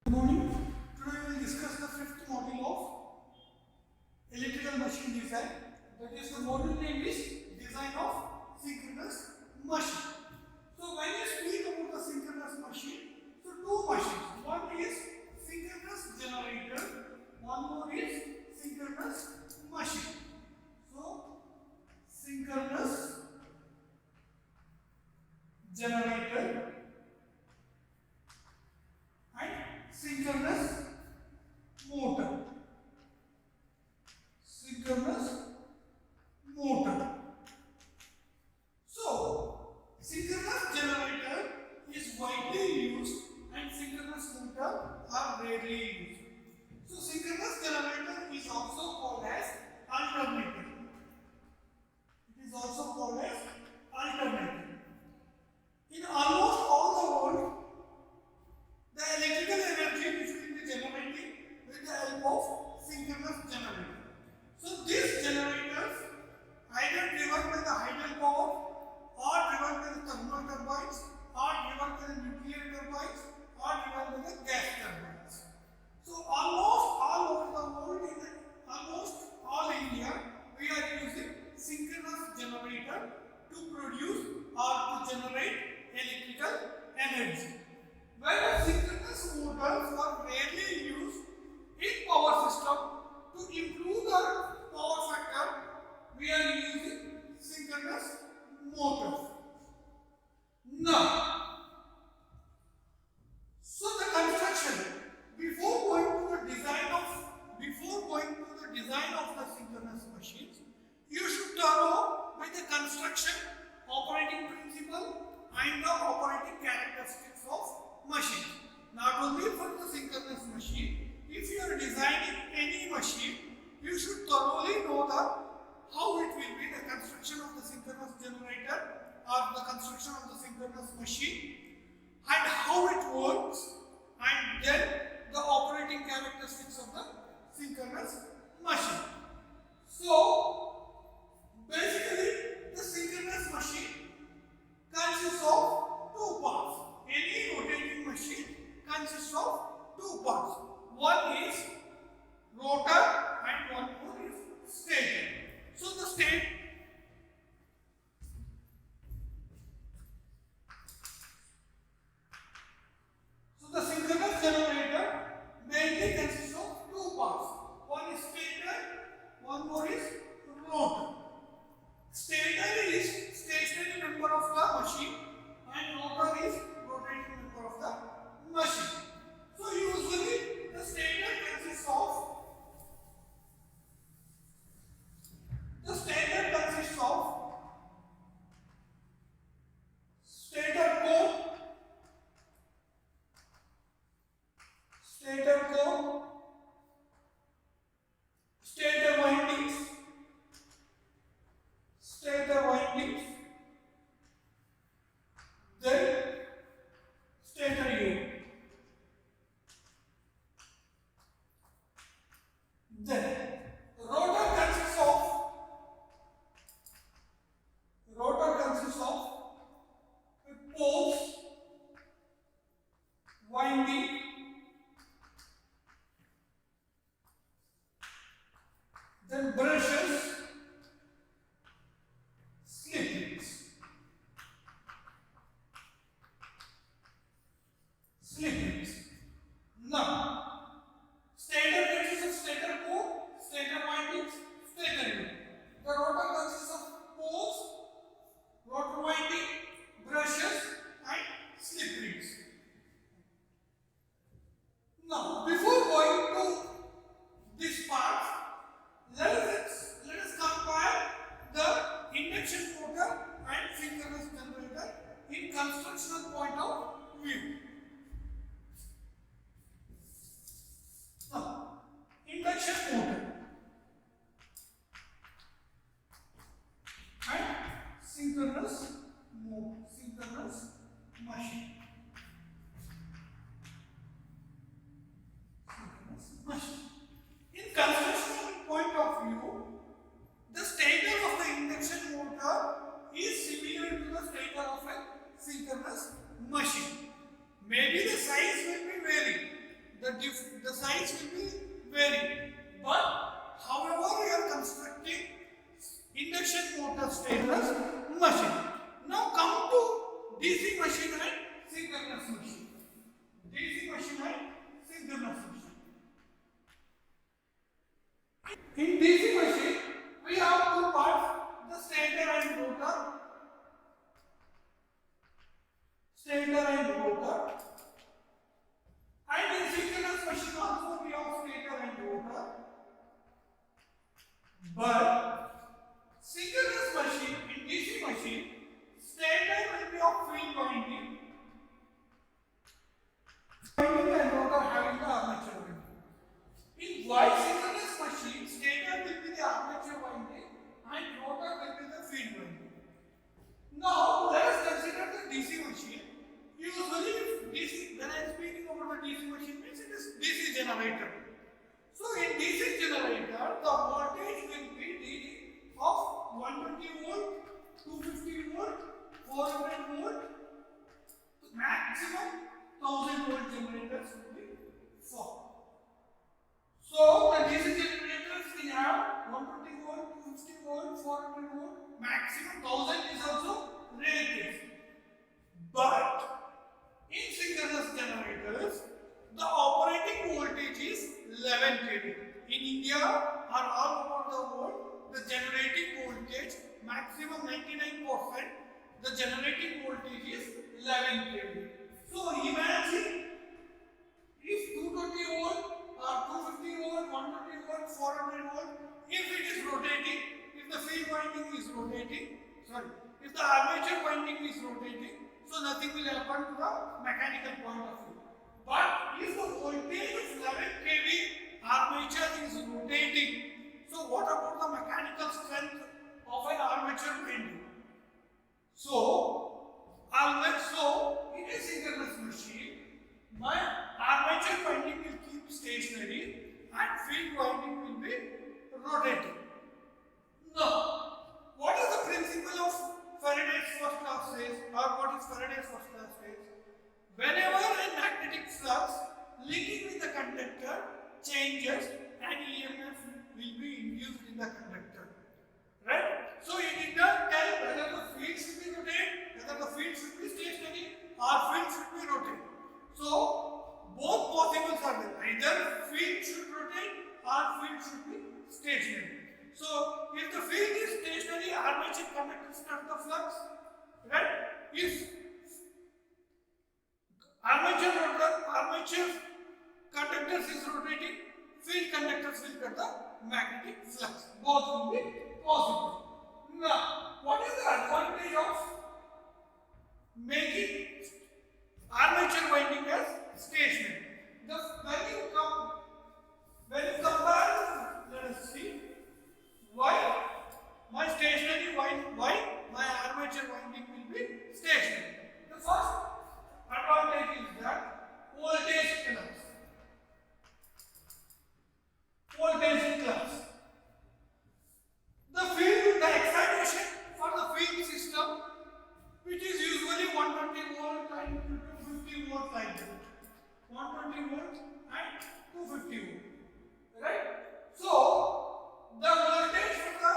Good morning. Today we will discuss the fifth module of electrical machine design. That is, the module name is Design of Synchronous Machine. So when you speak about the synchronous machine, so two machines. One is synchronous generator, one more is synchronous machine. So synchronous generator and synchronous motor. Synchronous motor. So, synchronous generator is widely used and synchronous motor are rarely used. So, synchronous generator is also called as alternator. It is also called as alternator. In almost all the world, the electrical energy which will be generated with the help of synchronous generator. So these generators either driven by the hydel power or driven by the thermal turbines or driven by the nuclear turbines or driven by the gas turbines. So almost all over the world, in almost all India, we are using synchronous generator to produce or to generate electrical energy. Whereas synchronous motors are rarely used in power system. To improve the power factor, we are using synchronous motors. Now, so the construction, before going to the design of the synchronous machines, you should know with the construction, operating principle and the operating characteristics of machine. Not only for the synchronous machine, if you are designing any machine, you should thoroughly know how it will be the construction of the synchronous generator or the construction of the synchronous machine and how it works, and then the operating characteristics of the synchronous machine. So, basically, the synchronous machine consists of two parts. Any rotating machine consists of two parts. One is rotor and one more is stator. So the synchronous generator mainly consists of two parts. One is stator, one more is rotor. Stator is stationary member of the machine and rotor is rotating member of the machine. So usually the stator consists of stator core, stator windings, then stator unit. Then rotor consists of poles, winding, then brushes, slip rings. Now, stator consists of stator core, stator windings, stator unit. The rotor consists of poles, rotor winding, brushes and slip rings. Now, before going to this part, let us compare the induction motor and synchronous generator in constructional point of view. Now, induction motor and synchronous machine. In construction point of view, the stator of the induction motor is similar to the stator of a synchronous machine. Maybe the size will be varying, the size will be vary. But however, we are constructing induction motor stateless machine. Now come to DC machine and synchronous machine. DC machine and synchronous machine. In DC machine, we have two parts: the stator and rotor. Stator and rotor. And in synchronous machine also we have stator and rotor. But synchronous machine, in DC machine, stator will be of field winding and rotor having the armature winding. In synchronous machine, stator will be the armature winding and rotor will be the field winding. Now let us consider the DC machine. Usually, when I am speaking about the DC machine, means it is DC generator. So in DC generator, the voltage will be dealing of 120 volt, 250 volt, 400 volt, maximum 1000 volt generators will be formed. So the DC generators we have 120 volt, 250 volt, 400 volt, maximum 1000 is also rare case. But in synchronous generators, the operating voltage is 11 kV. In India or all over the world, the generating voltage, maximum 99%, the generating voltage is 11 kV. So imagine if 220 volt or 250 volt, 120 volt, 400 volt, if it is rotating, if the field winding is rotating, if the armature winding is rotating, so nothing will happen to the mechanical point of view. But if the voltage of 11 kV armature is rotating, so what about the mechanical strength of an armature winding? So in a synchronous machine, my armature winding will keep stationary and field winding will be rotating. Now, what is the principle of Faraday's first law says, or what is Faraday's first law says? Whenever a magnetic flux linking with the conductor changes, an EMF will be induced in the conductor. Right? So it did not tell whether the field should be rotated, whether the field should be stationary, or field should be rotated. So both possibles are there. Either field should rotate or field should be stationary. So if the field is stationary, armature conductors cut the flux, right? If armature conductors is rotating, field conductors will cut the magnetic flux. Both will be possible. Now, what is the advantage of making armature winding as stationary? When you compare, let us see. Why my stationary why my armature winding will be stationary? The first advantage is that voltage collapse. The excitation for the field system, which is usually 120 volt and 250 volt like that. 120 volt and 250 volt. Right? So the voltage for the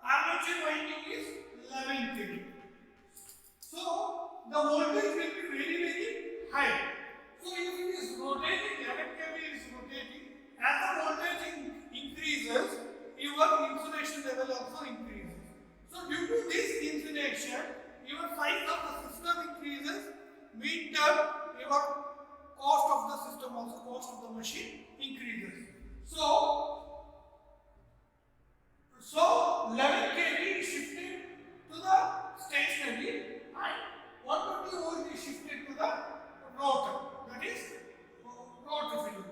armature winding is 11 kV. So the voltage will be very, very high. So if it is rotating, 11 kV is rotating, as the voltage increases, your insulation level also increases. So due to this insulation, your size of the system increases, mean term, your cost of the system also, cost of the machine increases. So 11 kV is shifted to the stationary and 120 volt is shifted to the rotor. That is rotor field.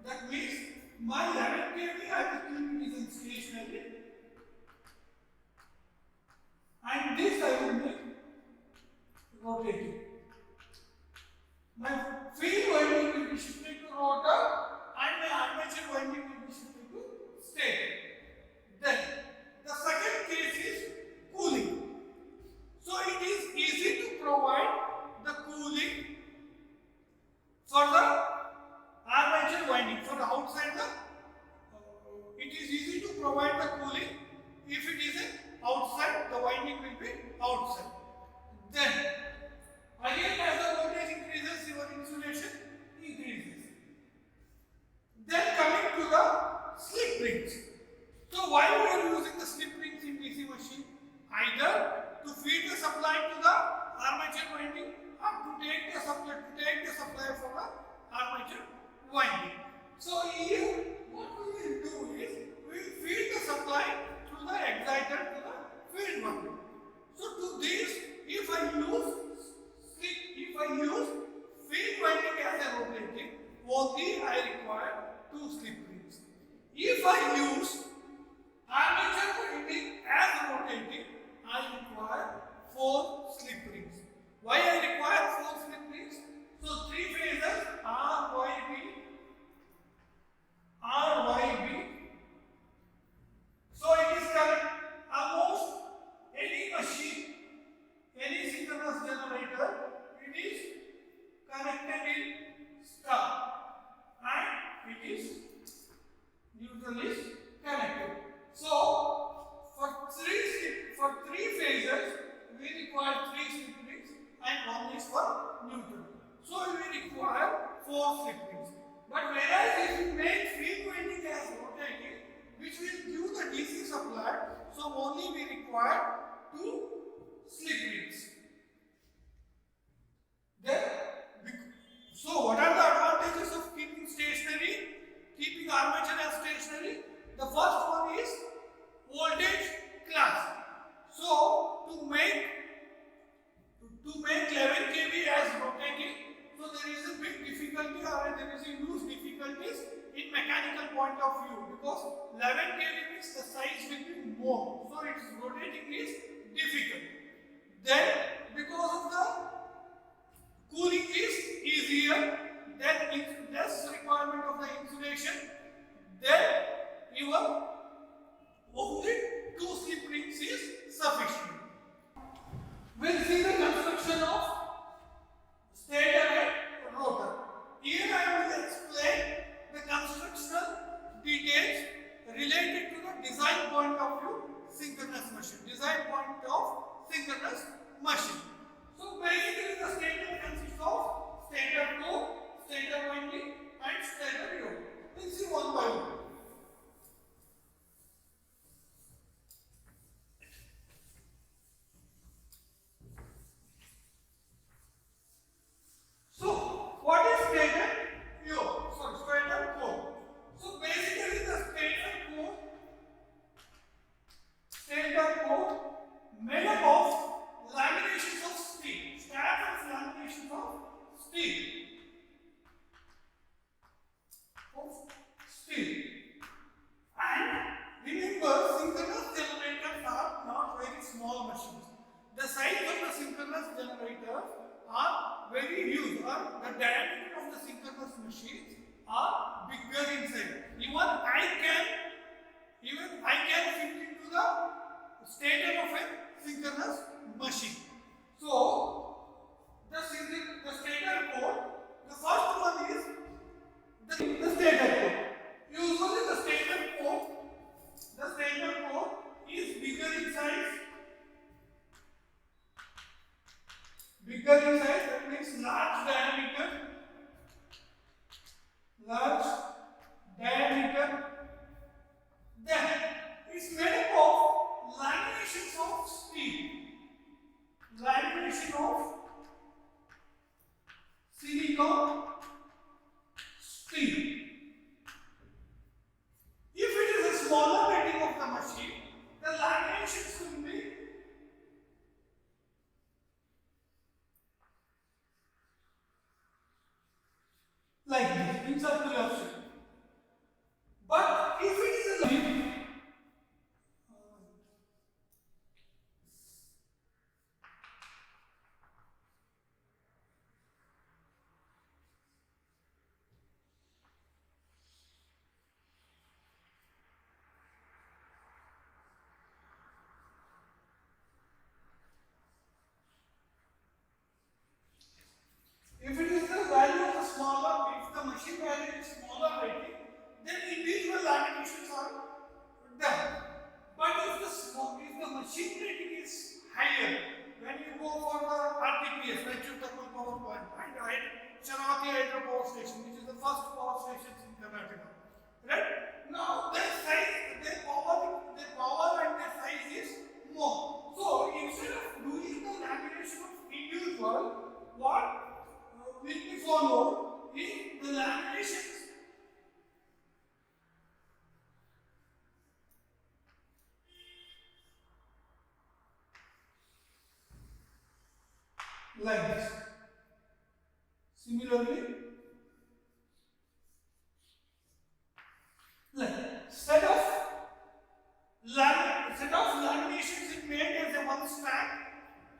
That means my 11 kV I will keep it in stationary and this I will make rotating. My field winding will be shifted to rotor and my armature winding will be shifted to stator. Then the second case is cooling. So it is easy to provide the cooling for the armature winding. So here what we will do is we will feed the supply to the exciter to the field winding. So to this, if I use field winding as a rotating, only I require 2 slip rings. If I use armature winding as rotating, I require 4 slip rings. Why I require 4 slip rings? So 3 phases R, Y, B, R, Y, B. So it is correct. Almost any machine, any synchronous generator, it is connected in star and it is neutral is connected. So for three phases we require 3 slip rings and 1 is for neutral. So we require 4 slip rings. But whereas if we make field winding as rotating, which will give the DC supply, so only we require 2 slip rings. Then, so what are the advantages of keeping armature as stationary? The first one is voltage class. So to make 11 kV as rotating, so there is a big difficulty or there is a huge difficulties in mechanical point of view, because 11 kV means the size will be more, so its rotating is difficult. Then because of the cooling is easier, then less requirement of the insulation, then even only 2 slip rings is sufficient. We'll see the construction of stator and rotor. Here I will explain the constructional details related to the design point of view synchronous machine. So basically the stator consists of stator core, stator winding and stator yoke. We'll see one by one. So what is stator yoke? Stator core. So basically the stator core made up of laminations of steel, slabs and laminations of steel. And remember, synchronous generators are not very small machines. The size of the synchronous generators are very huge, or the diameter of the synchronous machines are bigger in size. Even I can fit into the stator of a synchronous machine. So the stator core, the first one is the stator core. Usually the stator core is bigger in size. That means large diameter. Then it's made up of laminations of steel. Lamination of silicon steel. If it is a smaller rating of the machine, the laminations will be like this, in circular shape. But if it is a the value of the smaller, if the machine value is smaller rating, then individual laminations are done. But if the machine rating is higher, when you go for the RTPS, Raichur Thermal Power Plant, and Sharavati Hydro Power Station, which is the first power station in Karnataka, right? Now their power and their size is more. So instead of doing the lamination of individual, what will be followed is the lamination like this. Similarly, like set of laminations is made as a one stack,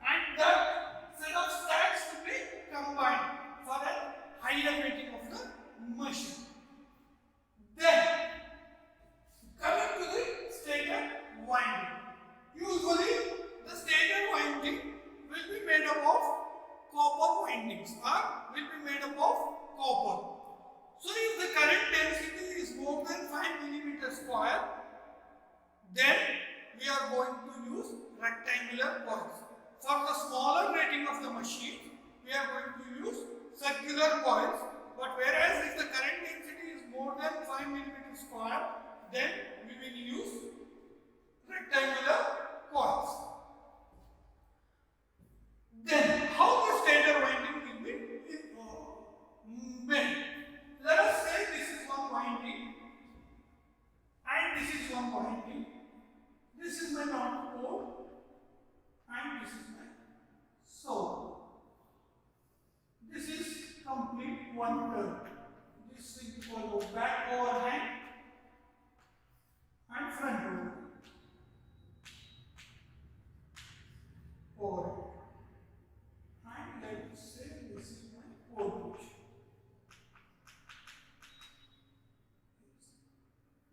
and that set of stacks will be combined for a higher rating of the machine. Then coming to the stator winding. Usually the stator winding will be made up of copper windings or will be made up of copper. So if the current density is more than 5 millimeter square, then we are going to use rectangular coils. For the smaller rating of the machine, we are going to use circular coils. But whereas if the current density is more than 5 millimeter square, then we will use rectangular coils. Then how the stator winding will be made? Let us say this is one winding and this is one winding. This is my north pole and this is my south. This is complete one turn. This will be called back overhang and front overhang. And let us say this is my pole position.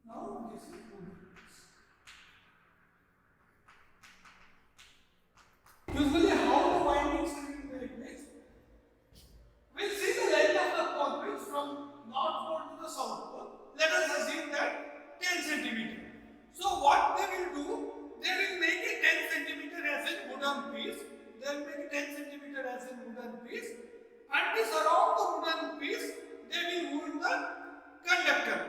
Now this is usually how the windings will be made is, we'll see the length of the pole bridge from north pole to the south pole. Let us assume that 10 centimeter. So what they will do, they will make a 10 centimeter as a wooden piece. They will make a 10 centimeter as a wooden piece, and this around the wooden piece they will wound the conductor.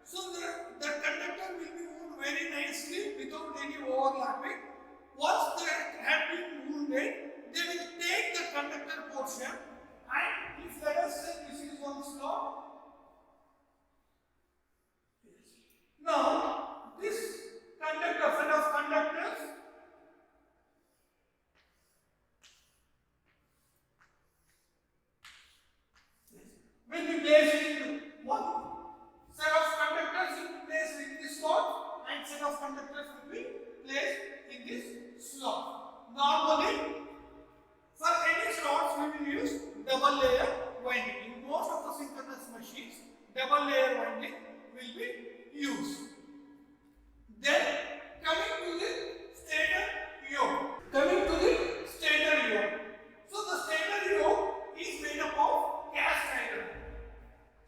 So the conductor will be wound very nicely without any overlapping. Once they have been wounded, they will take the conductor portion, and if let us say this is one slot. Now this conductor, set of conductors, will be placed in one set of conductors will be placed in this slot, and set of conductors will be placed in this slot. Normally, for any slots we will use double layer winding. In most of the synchronous machines, double layer winding will be used. Then coming to the stator yoke. So the stator yoke is made up of cast iron.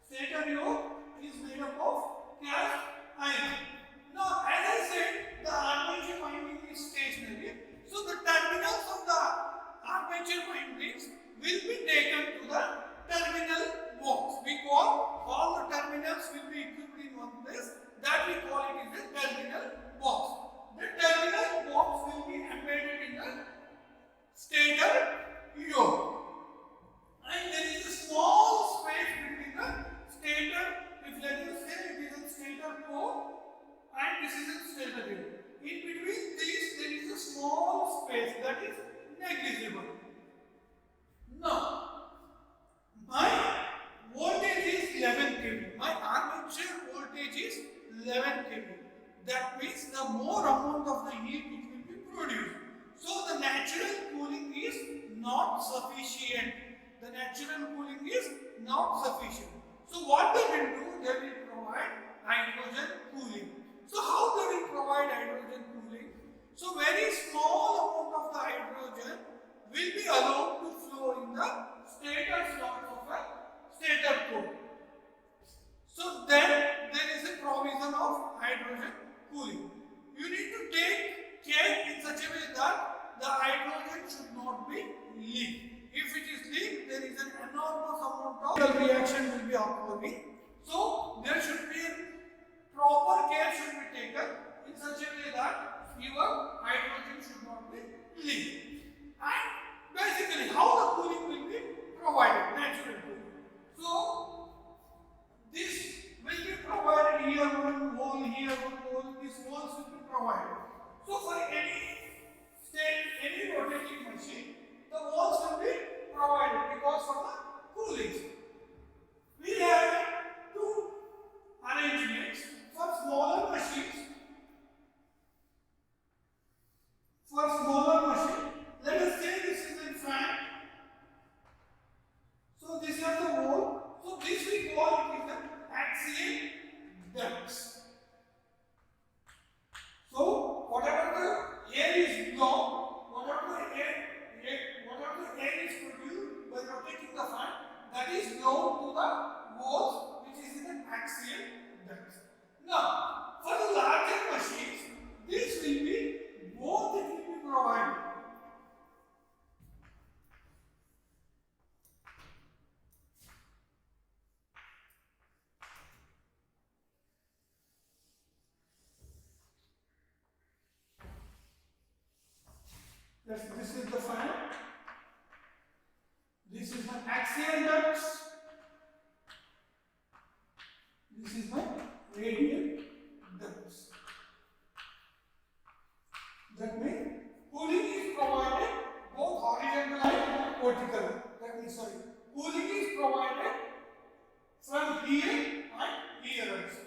Stator yoke is made up of cast iron. Now, as I said, the armature winding is stationary. So the terminals of the armature windings will be taken to the terminal box. We call all the terminals will be equipped in one place. That we call it is a terminal box. The terminal box will be embedded in the stator yoke. And there is a small space between the stator, if let us say it is a stator core and this is a stator yoke. In between these there is a small space that is negligible. Now, my voltage is 11 kV. My armature voltage is 11 kV. That means the more amount of the heat which will be produced. So the natural cooling is not sufficient. So what they will do, they will provide hydrogen cooling. So how they will provide hydrogen cooling? So very small amount of the hydrogen will be allowed to flow in the stator slot of a stator core. So then there is a provision of hydrogen cooling. You need to take care in such a way that the hydrogen should not be leaked. If it is leaked, there is an enormous amount of reaction will be occurring. So there should be proper care should be taken in such a way that your hydrogen should not be leaked. And basically how the cooling will be provided, natural cooling. So this will be provided here one hole, here one hole, these holes will be provided. So for any rotating machine, the walls will be axial ducts. So whatever the air is blown, whatever the air is produced by rotating the fan, that is blown to the walls which is in the axial ducts. Now, for the larger machines, this will be both it will be provided. This is the fan. This is my axial ducts. This is my radial ducts. That means cooling is provided both horizontal and vertical. That means cooling is provided from here and here also.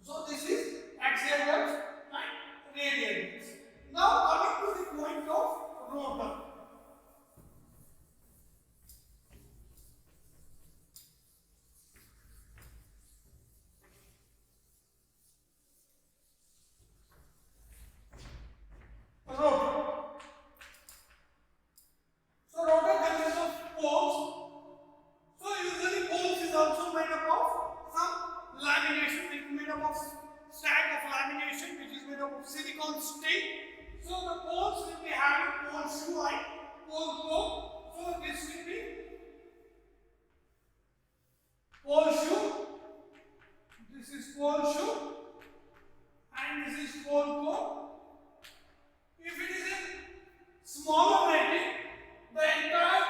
So this is axial ducts and radial ducts. Now coming to the point of rotor. So rotor consists of poles. So usually poles is also made up of some lamination. It is made up of stack of lamination which is made up of silicon steel. So the poles will be having pole shoe and pole core. So this will be pole shoe. This is pole shoe and this is pole core. If it is in smaller rating, the entire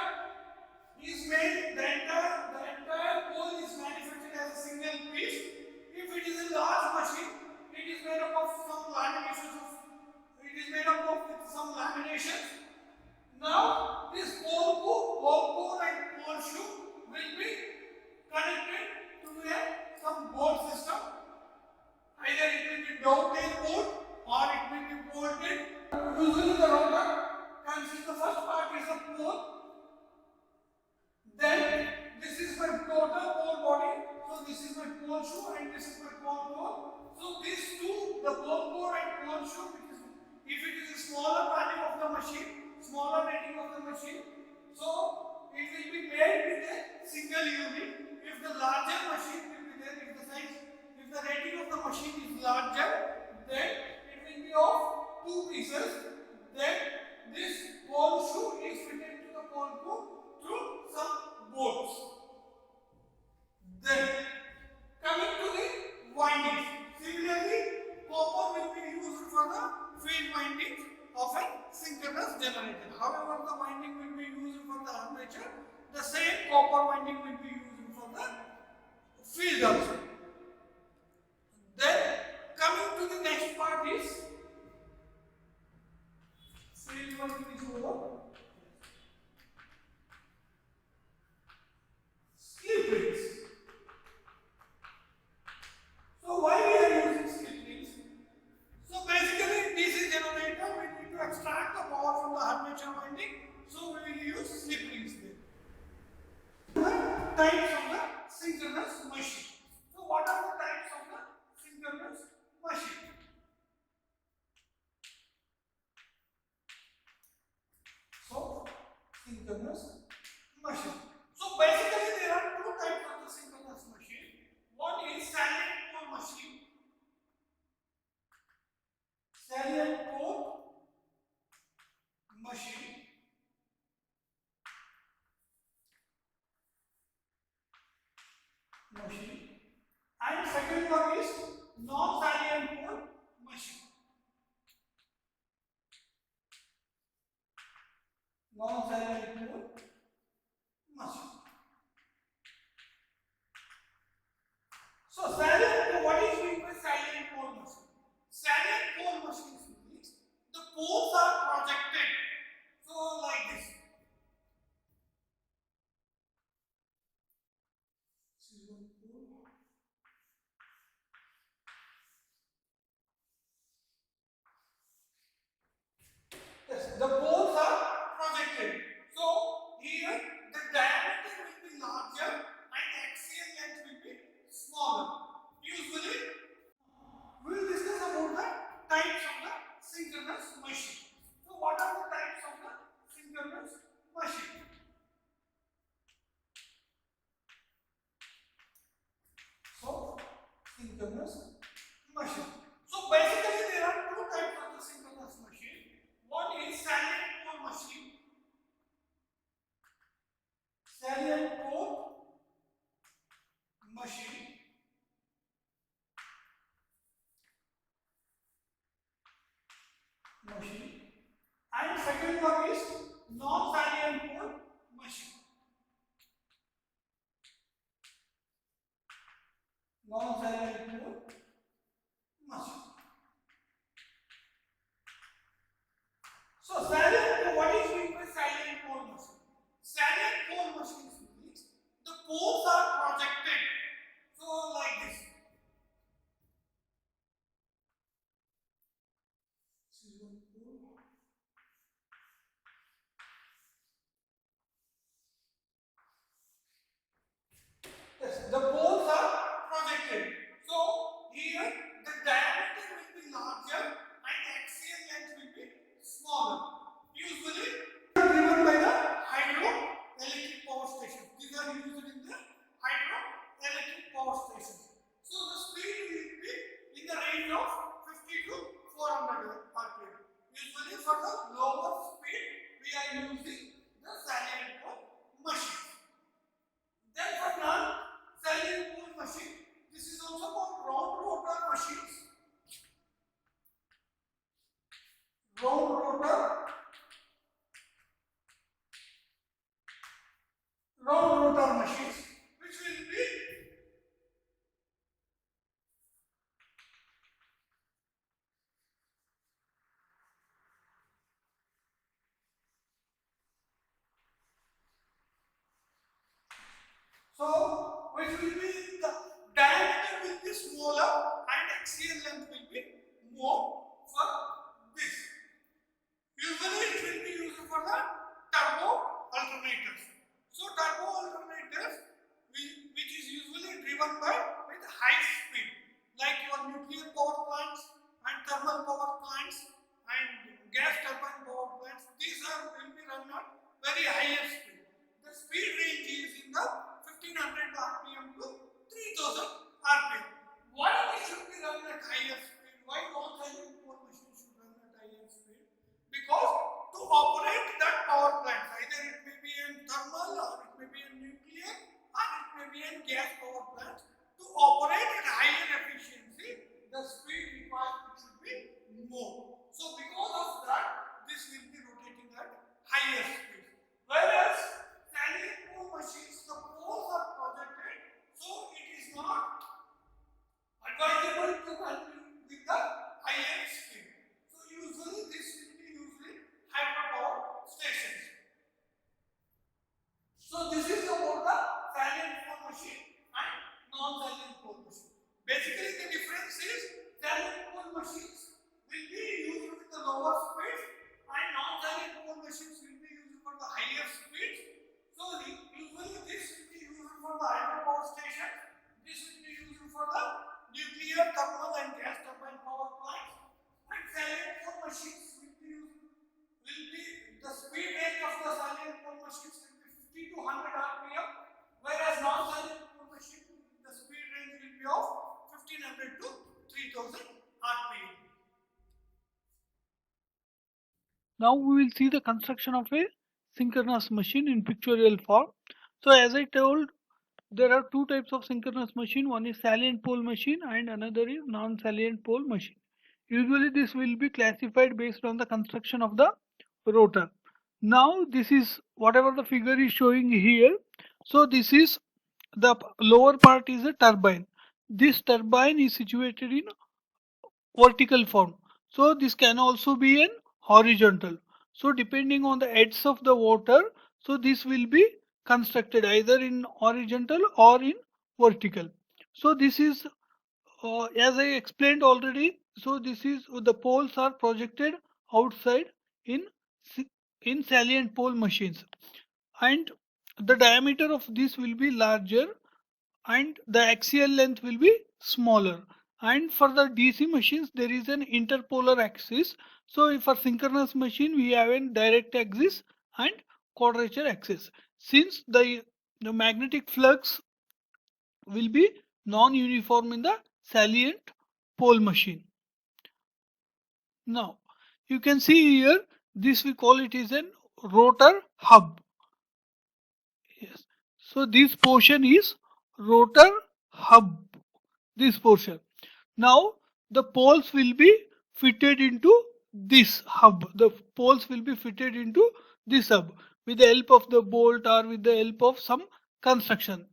pole is manufactured as a single piece. If it is a large machine, it is made up of some laminations. It is made up of some laminations. Now this pole core and pole shoe will be connected to some board system. Either it will be dovetail board or it will be bolted. Usually the rotor consists, the first part is a pole. Then this is my total pole body. So this is my pole shoe and this is my pole core. So these two, the pole core and pole shoe, if it is a smaller value of the machine, smaller rating of the machine, so it will be made with a single unit. If the larger machine will be there, if the rating of the machine is larger, then it will be of two pieces. Then this pole shoe is fitted to the pole core through some bolts. Then coming to the windings. Similarly, copper will be used for the field windings of a synchronous generator. However, the winding will be used for the armature. The same copper winding will be used for the field also. Then coming to the next part is field winding is over. Slip rings. So why we are using slip rings? So basically DC generator, we need to extract the power from the armature winding. So we will use slip rings there. The types of the synchronous machine. So what are the types of the synchronous machine? So synchronous machine. So basically there are two types of the synchronous machine. One is salient pole machine. Salient pole machine. And second one is non-salient pole machine. Non-salient pole machine. So salient pole, what is meant by salient pole machine? Salient pole machine means the poles are projected. So like this. Yes, the poles are projected. So here the diameter will be larger and axial length will be synchronous machine. So basically there are two types of the synchronous machine. One is salient pole machine. Salient pole machine. And second one is non-salient pole machine. Non-salient pole machine. So salient pole, what is meant by salient pole machine? Salient pole machine means the poles are projected. So like this. Yes, the poles are projected. So here the diameter will be larger and axial length will be smaller. Usually driven by the hydroelectric power station. These are used in the hydroelectric power stations. So the speed will be in the range of 50 to 400 rpm. Usually for the lower speed we are using the salient pole machine. Then for non-salient pole machine, this is also called round rotor machines. Round rotor machines, which will be which will be the diameter will be smaller and axial length will be more for this. Usually it will be used for the turbo alternators. So turbo alternators which is usually driven with high speed, like your nuclear power plants and thermal power plants and gas turbine power plants. These will be run at very higher speed. The speed range is in the 1500 rpm to 3000 rpm. Why it should be run at higher speed? Why non-salient pole machine should run at higher speed? Because to operate that power plant, either it may be in thermal or it may be in nuclear or it may be in gas power plant, to operate at higher efficiency, the speed required should be more. So because of that, this will be rotating at higher speed. Whereas salient pole machines, the poles are projected, so it is not advisable to run with the higher speed. So usually this will be used in hydropower stations. So this is about the salient pole machine and non-salient pole machine. Basically the difference is salient pole machines will be used with the lower speeds and non-salient pole machines will be used for the higher speeds. So usually this will be used for the hydropower station. This will be used for the nuclear, thermal and gas turbine power plants. And salient pole machines will be the speed range of the salient pole machines will be 50 to 100 rpm, whereas non-salient pole machine the speed range will be of 1500 to 3000 rpm. Now we will see the construction of a synchronous machine in pictorial form. So as I told, there are two types of synchronous machine. One is salient pole machine and another is non-salient pole machine. Usually this will be classified based on the construction of the rotor. Now this is whatever the figure is showing here. So this is the lower part is a turbine. This turbine is situated in vertical form. So this can also be in horizontal. So depending on the edge of the water, so this will be constructed either in horizontal or in vertical. So this is as I explained already. So this is the poles are projected outside in in salient pole machines, and the diameter of this will be larger and the axial length will be smaller. And for the DC machines there is an interpolar axis. So for synchronous machine we have a direct axis and quadrature axis. Since the magnetic flux will be non-uniform in the salient pole machine. Now you can see here, this we call it is an rotor hub. Yes. So this portion is rotor hub. This portion. Now the poles will be fitted into this hub. The poles will be fitted into this hub with the help of the bolt or with the help of some construction.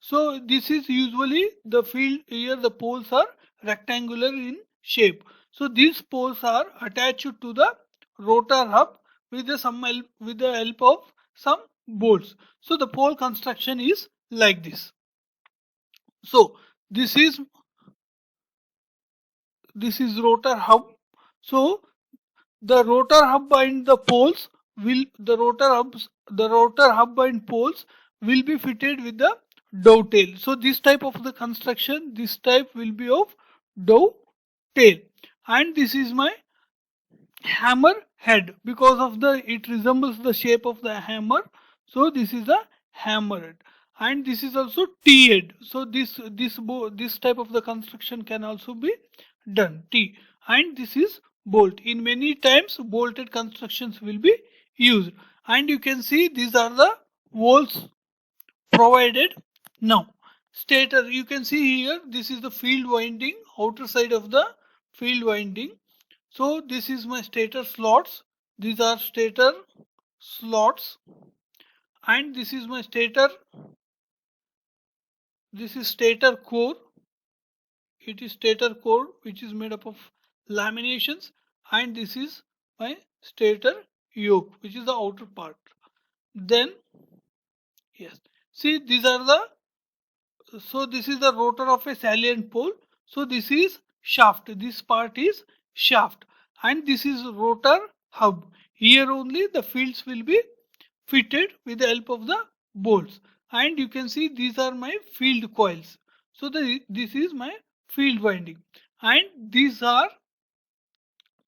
So this is usually the field here. The poles are rectangular in shape. So these poles are attached to the rotor hub with with the help of some bolts. So the pole construction is like this. So this is rotor hub. So the rotor hub and the poles will the rotor hub and poles will be fitted with the dovetail. So this type of the construction, this type will be of dovetail. And this is my hammer head, because of the it resembles the shape of the hammer. So this is a hammer head, and this is also T head. So this type of the construction can also be done T. And this is bolt. In many times bolted constructions will be used, and you can see these are the holes provided. Now stator, you can see here, this is the field winding, outer side of the field winding. So this is my stator slots. These are stator slots, and this is my stator. This is stator core. It is stator core which is made up of laminations, and this is my stator yoke, which is the outer part. Then yes, see these are the, so this is the rotor of a salient pole. So this is shaft. This part is shaft, and this is rotor hub. Here only the fields will be fitted with the help of the bolts. And you can see these are my field coils. So this is my field winding, and these are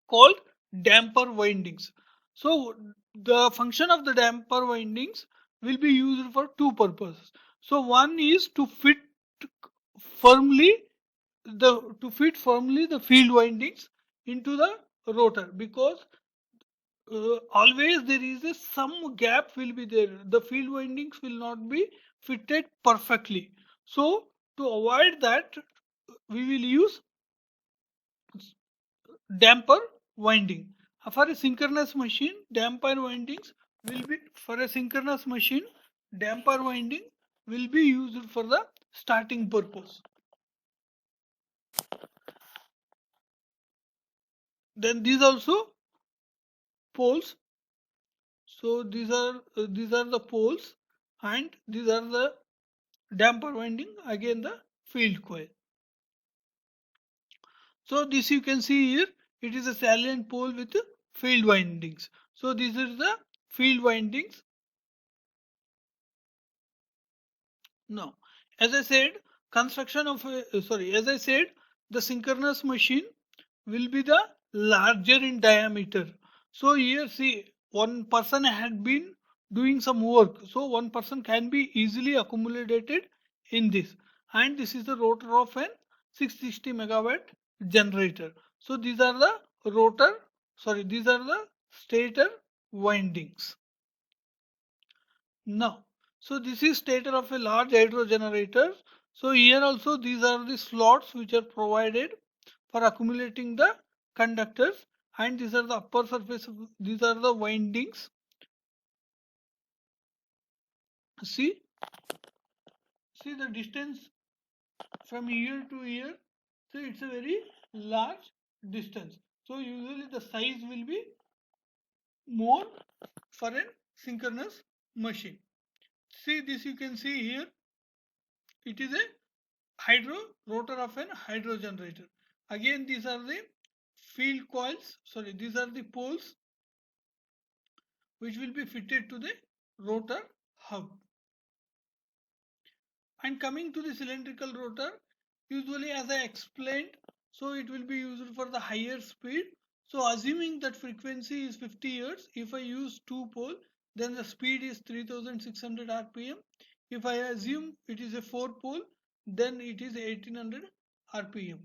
called damper windings. So the function of the damper windings will be used for two purposes. So one is to fit firmly the field windings into the rotor, because always there is a some gap will be there. The field windings will not be fitted perfectly. So to avoid that, we will use damper winding. For a synchronous machine, damper windings will be for a synchronous machine, damper winding will be used for the starting purpose. Then these also poles. So these are the poles, and these are the damper winding, again the field coil. So this you can see here, it is a salient pole with field windings. So this is the field windings. Now, as I said, as I said, the synchronous machine will be the larger in diameter. So here see, one person had been doing some work. So one person can be easily accommodated in this. And this is the rotor of an 660 megawatt generator. So these are the these are the stator windings. Now, so this is stator of a large hydro generator. So here also these are the slots which are provided for accumulating the conductors, and these are the upper surface these are the windings. See, see the distance from here to here. So it's a very large distance. So usually the size will be more for a synchronous machine. See this, you can see here, it is a hydro rotor of an hydro generator. Again, these are the field coils. Sorry, these are the poles which will be fitted to the rotor hub. And coming to the cylindrical rotor, usually as I explained, so it will be used for the higher speed. So assuming that frequency is 50 Hz, if I use 2 pole, then the speed is 3600 rpm. If I assume it is a 4 pole, then it is 1800 RPM.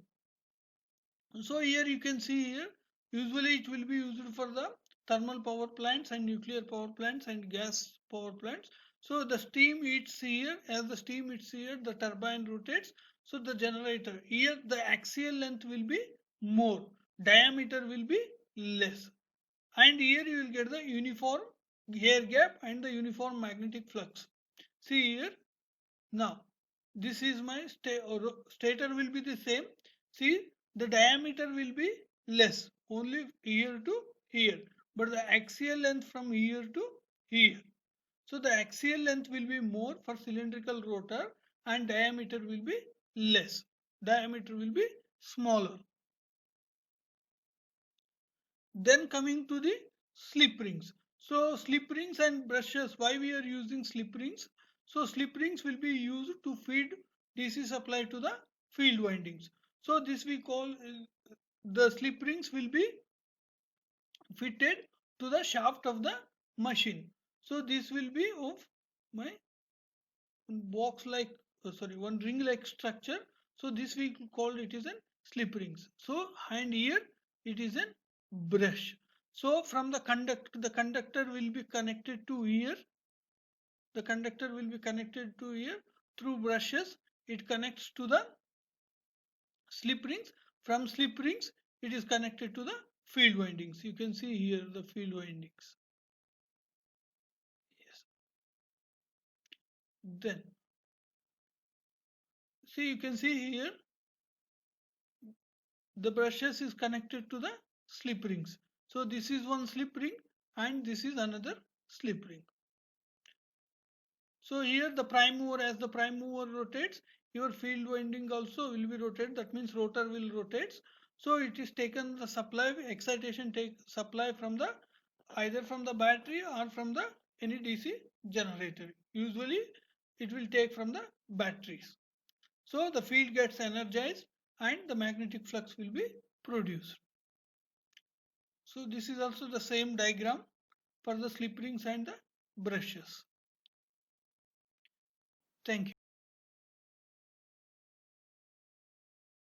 So here you can see here, usually it will be used for the thermal power plants and nuclear power plants and gas power plants. So the steam heats here, as the steam heats here, the turbine rotates. So the generator, here the axial length will be more, diameter will be less. And here you will get the uniform air gap and the uniform magnetic flux. See here, now, this is my stator will be the same. See, the diameter will be less, only here to here, but the axial length from here to here. So the axial length will be more for cylindrical rotor and diameter will be less. Diameter will be smaller. Then coming to the slip rings. So slip rings and brushes, why we are using slip rings? So slip rings will be used to feed DC supply to the field windings. So this we call the slip rings will be fitted to the shaft of the machine. So this will be of my box like sorry, one ring like structure. So this we call it is a slip rings. So and here it is a brush. So from the conductor will be connected to here. The conductor will be connected to here through brushes. It connects to the slip rings. From slip rings it is connected to the field windings. You can see here the field windings. Yes. Then see, you can see here the brushes is connected to the slip rings. So this is one slip ring and this is another slip ring. So here the prime mover, as the prime mover rotates, your field winding also will be rotated. That means rotor will rotate. So it is taken the supply excitation take supply from the either from the battery or from the any DC generator. Usually it will take from the batteries. So the field gets energized and the magnetic flux will be produced. So this is also the same diagram for the slip rings and the brushes. Thank you.